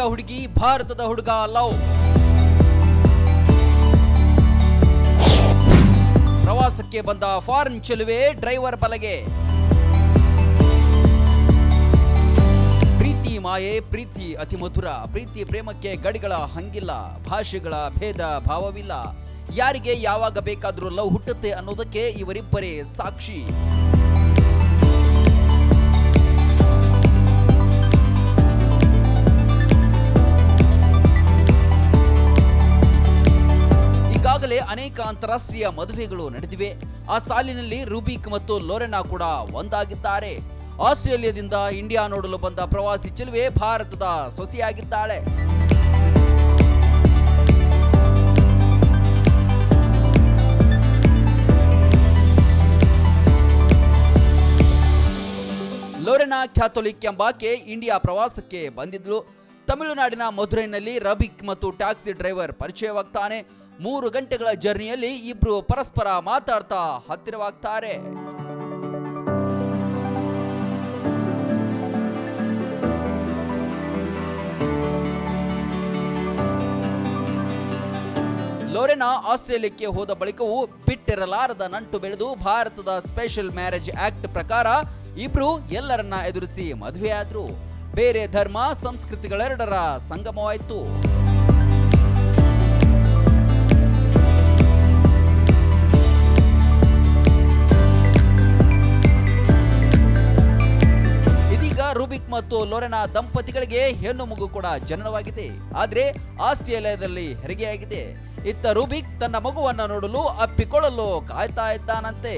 India ಹುಡುಗಿ ಭಾರತದ ಹುಡುಗ ಲವ್. ಪ್ರವಾಸಕ್ಕೆ ಬಂದ ಫಾರಿನ್ ಚೆಲುವೆ ಡ್ರೈವರ್ ಬಲಗೆ. ಪ್ರೀತಿ ಮಾಯೆ, ಪ್ರೀತಿ ಅತಿ ಮಧುರ. ಪ್ರೀತಿ ಪ್ರೇಮಕ್ಕೆ ಗಡಿಗಳ ಹಂಗಿಲ್ಲ, ಭಾಷೆಗಳ ಭೇದ ಭಾವವಿಲ್ಲ. ಯಾರಿಗೆ ಯಾವಾಗ ಬೇಕಾದರೂ ಲವ್ ಹುಟ್ಟುತ್ತೆ ಅನ್ನೋದಕ್ಕೆ ಇವರಿಬ್ಬರೇ ಸಾಕ್ಷಿ. ಈಗಾಗಲೇ ಅನೇಕ ಅಂತಾರಾಷ್ಟ್ರೀಯ ಮದುವೆಗಳು ನಡೆದಿವೆ. ಆ ಸಾಲಿನಲ್ಲಿ ರೂಬಿಕ್ ಮತ್ತು ಲೊರೆನಾ ಕೂಡ ಒಂದಾಗಿದ್ದಾರೆ. ಆಸ್ಟ್ರೇಲಿಯಾದಿಂದ ಇಂಡಿಯಾ ನೋಡಲು ಬಂದ ಪ್ರವಾಸಿ ಚೆಲುವೆ ಭಾರತದ ಸೊಸೆಯಾಗಿದ್ದಾಳೆ. ಲೊರೆನಾ ಕ್ಯಾಥೋಲಿಕ್ ಎಂಬಾಕೆ ಇಂಡಿಯಾ ಪ್ರವಾಸಕ್ಕೆ ಬಂದಿದ್ಲು. ತಮಿಳುನಾಡಿನ ಮಧುರೈನಲ್ಲಿ ರಬಿಕ್ ಮತ್ತು ಟ್ಯಾಕ್ಸಿ ಡ್ರೈವರ್ ಪರಿಚಯವಾಗ್ತಾನೆ. 3 ಗಂಟೆಗಳ ಜರ್ನಿಯಲ್ಲಿ ಇಬ್ರು ಪರಸ್ಪರ ಮಾತಾಡ್ತಾ ಹತ್ತಿರವಾಗ್ತಾರೆ. ಲೊರೆನಾ ಆಸ್ಟ್ರೇಲಿಯಾಕ್ಕೆ ಹೋದ ಬಳಿಕವೂ ಬಿಟ್ಟಿರಲಾರದ ನಂಟು ಬೆಳೆದು ಭಾರತದ ಸ್ಪೆಷಲ್ ಮ್ಯಾರೇಜ್ ಆಕ್ಟ್ ಪ್ರಕಾರ ಇಬ್ರು ಎಲ್ಲರನ್ನ ಎದುರಿಸಿ ಮದುವೆಯಾದ್ರು. ಬೇರೆ ಧರ್ಮ ಸಂಸ್ಕೃತಿಗಳೆರಡರ ಸಂಗಮವಾಯಿತು. ಇದೀಗ ರೂಬಿಕ್ ಮತ್ತು ಲೊರೆನಾ ದಂಪತಿಗಳಿಗೆ ಹೆಣ್ಣು ಮಗು ಕೂಡ ಜನನವಾಗಿದೆ. ಆದ್ರೆ ಆಸ್ಟ್ರೇಲಿಯಾದಲ್ಲಿ ಹೆರಿಗೆಯಾಗಿದೆ. ಇತ್ತ ರೂಬಿಕ್ ತನ್ನ ಮಗುವನ್ನ ನೋಡಲು ಅಪ್ಪಿಕೊಳ್ಳಲು ಕಾಯ್ತಾ ಇದ್ದಾನಂತೆ.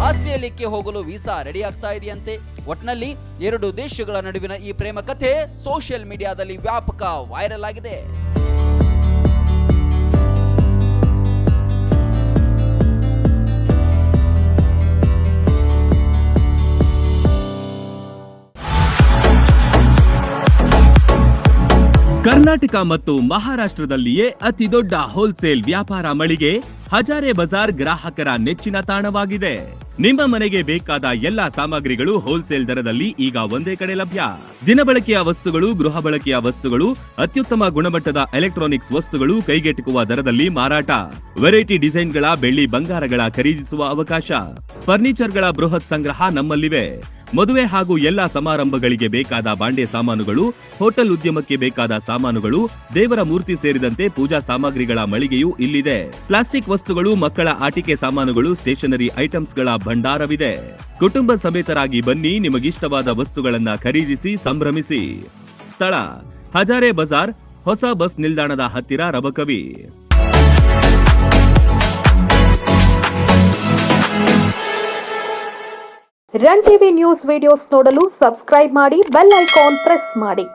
ಆಸ್ಟ್ರೇಲಿಯಾಕ್ಕೆ ಹೋಗಲು ವೀಸಾ ರೆಡಿ ಆಗ್ತಾ ಇದೆಯಂತೆ. ಒಟ್ನಲ್ಲಿ 2 ದೇಶಗಳ ನಡುವಿನ ಈ ಪ್ರೇಮ ಕಥೆ ಸೋಷಿಯಲ್ ಮೀಡಿಯಾದಲ್ಲಿ ವ್ಯಾಪಕ ವೈರಲ್ ಆಗಿದೆ. ಕರ್ನಾಟಕ ಮತ್ತು ಮಹಾರಾಷ್ಟ್ರದಲ್ಲಿಯೇ ಅತಿ ದೊಡ್ಡ ಹೋಲ್ಸೇಲ್ ವ್ಯಾಪಾರ ಮಳಿಗೆ ಹಜಾರೆ ಬಜಾರ್ ಗ್ರಾಹಕರ ನೆಚ್ಚಿನ ತಾಣವಾಗಿದೆ. ನಿಮ್ಮ ಮನೆಗೆ ಬೇಕಾದ ಎಲ್ಲಾ ಸಾಮಗ್ರಿಗಳು ಹೋಲ್ಸೇಲ್ ದರದಲ್ಲಿ ಈಗ ಒಂದೇ ಕಡೆ ಲಭ್ಯ. ದಿನಬಳಕೆಯ ವಸ್ತುಗಳು, ಗೃಹ ಬಳಕೆಯ ವಸ್ತುಗಳು, ಅತ್ಯುತ್ತಮ ಗುಣಮಟ್ಟದ ಎಲೆಕ್ಟ್ರಾನಿಕ್ಸ್ ವಸ್ತುಗಳು ಕೈಗೆಟುಕುವ ದರದಲ್ಲಿ ಮಾರಾಟ. ವೆರೈಟಿ ಡಿಸೈನ್ಗಳ ಬೆಳ್ಳಿ ಬಂಗಾರಗಳ ಖರೀದಿಸುವ ಅವಕಾಶ. ಫರ್ನಿಚರ್ಗಳ ಬೃಹತ್ ಸಂಗ್ರಹ ನಮ್ಮಲ್ಲಿವೆ. ಮದುವೆ ಹಾಗೂ ಎಲ್ಲಾ ಸಮಾರಂಭಗಳಿಗೆ ಬೇಕಾದ ಬಾಂಡೆ ಸಾಮಾನುಗಳು, ಹೋಟೆಲ್ ಉದ್ಯಮಕ್ಕೆ ಬೇಕಾದ ಸಾಮಾನುಗಳು, ದೇವರ ಮೂರ್ತಿ ಸೇರಿದಂತೆ ಪೂಜಾ ಸಾಮಗ್ರಿಗಳ ಮಳಿಗೆಯೂ ಇಲ್ಲಿದೆ. ಪ್ಲಾಸ್ಟಿಕ್ ವಸ್ತುಗಳು, ಮಕ್ಕಳ ಆಟಿಕೆ ಸಾಮಾನುಗಳು, ಸ್ಟೇಷನರಿ ಐಟಮ್ಸ್ಗಳ ಭಂಡಾರವಿದೆ. ಕುಟುಂಬ ಸಮೇತರಾಗಿ ಬನ್ನಿ, ನಿಮಗಿಷ್ಟವಾದ ವಸ್ತುಗಳನ್ನ ಖರೀದಿಸಿ ಸಂಭ್ರಮಿಸಿ. ಸ್ಥಳ ಹಜಾರೆ ಬಜಾರ್, ಹೊಸ ಬಸ್ ನಿಲ್ದಾಣದ ಹತ್ತಿರ, Rabakavi. Run TV news videos ನೋಡಲು ಸಬ್ಸ್ಕ್ರೈಬ್ ಮಾಡಿ, ಬೆಲ್ ಐಕಾನ್ ಪ್ರೆಸ್ ಮಾಡಿ.